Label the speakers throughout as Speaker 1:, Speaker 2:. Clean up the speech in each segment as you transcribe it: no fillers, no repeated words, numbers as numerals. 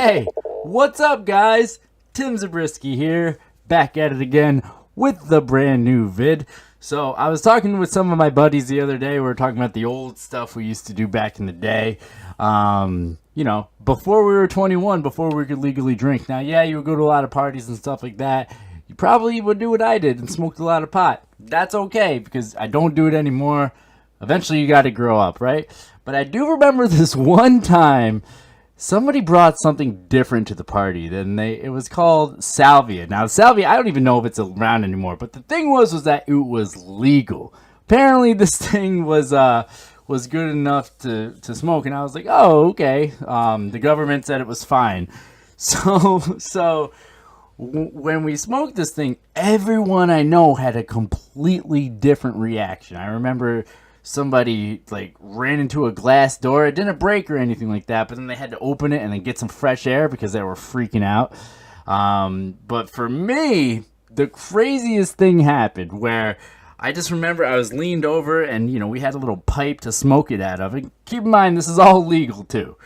Speaker 1: Hey, what's up, guys? Tim Zabriskie here, back at it again with the brand new vid. So I was talking with some of my buddies the other day. We were talking about the old stuff we used to do back in the day. Before we were 21, before we could legally drink. Now, yeah, you would go to a lot of parties and stuff like that. You probably would do what I did and smoked a lot of pot. That's okay, because I don't do it anymore. Eventually, you got to grow up, right? But I do remember this one time somebody brought something different to the party. It was called Salvia. Now, Salvia, I don't even know if it's around anymore. But the thing was that it was legal. Apparently, this thing was good enough to smoke, and I was like, oh, okay. The government said it was fine. So when we smoked this thing, everyone I know had a completely different reaction. I remember somebody ran into a glass door. It didn't break or anything like that, but then they had to open it and then get some fresh air because they were freaking out. But for me, the craziest thing happened where I just remember I was leaned over and, we had a little pipe to smoke it out of. And keep in mind, this is all legal too.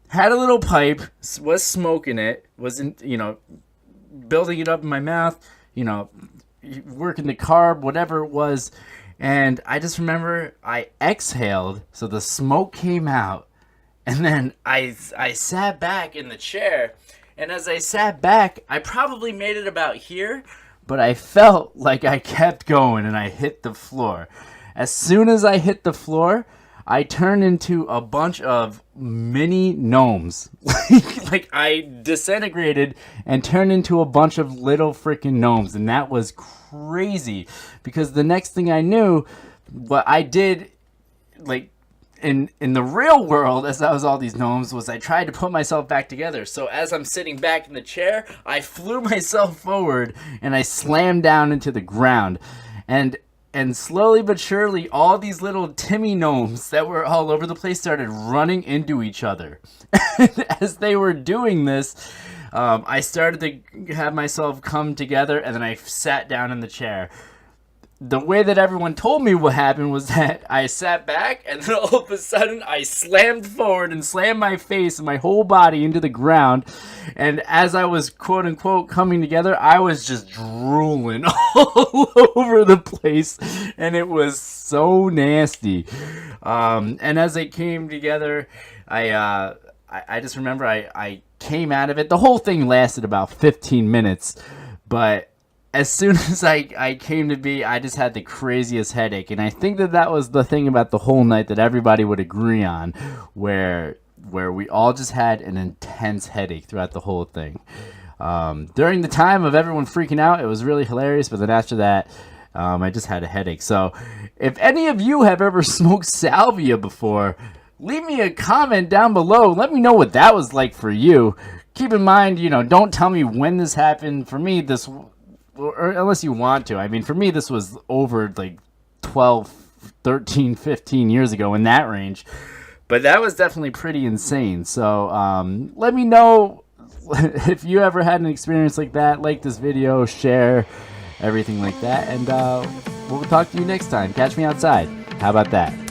Speaker 1: Had a little pipe, was smoking it, building it up in my mouth, working the carb, whatever it was. And I just remember I exhaled, so the smoke came out. And then I sat back in the chair. And as I sat back, I probably made it about here, but I felt like I kept going and I hit the floor. As soon as I hit the floor, I turned into a bunch of mini gnomes. like I disintegrated and turned into a bunch of little freaking gnomes. And that was crazy because the next thing I knew, what I did in the real world as I was all these gnomes was I tried to put myself back together. So as I'm sitting back in the chair, I flew myself forward and I slammed down into the ground. And slowly but surely, all these little Timmy gnomes that were all over the place started running into each other. As they were doing this, I started to have myself come together, and then I sat down in the chair. The way that everyone told me what happened was that I sat back, and then all of a sudden, I slammed forward and slammed my face and my whole body into the ground. And as I was, quote-unquote, coming together, I was just drooling all over the place, and it was so nasty. And as it came together, I just remember I came out of it. The whole thing lasted about 15 minutes, but as soon as I came to be, I just had the craziest headache. And I think that was the thing about the whole night that everybody would agree on, where we all just had an intense headache throughout the whole thing. During the time of everyone freaking out, it was really hilarious. But then after that, I just had a headache. So if any of you have ever smoked Salvia before, leave me a comment down below. Let me know what that was like for you. Keep in mind, don't tell me when this happened. For me, or unless you want to. I mean, for me, this was over 12, 13, 15 years ago, in that range. But that was definitely pretty insane. So let me know if you ever had an experience like that. Like this video, share, everything like that. And we'll talk to you next time. Catch me outside. How about that?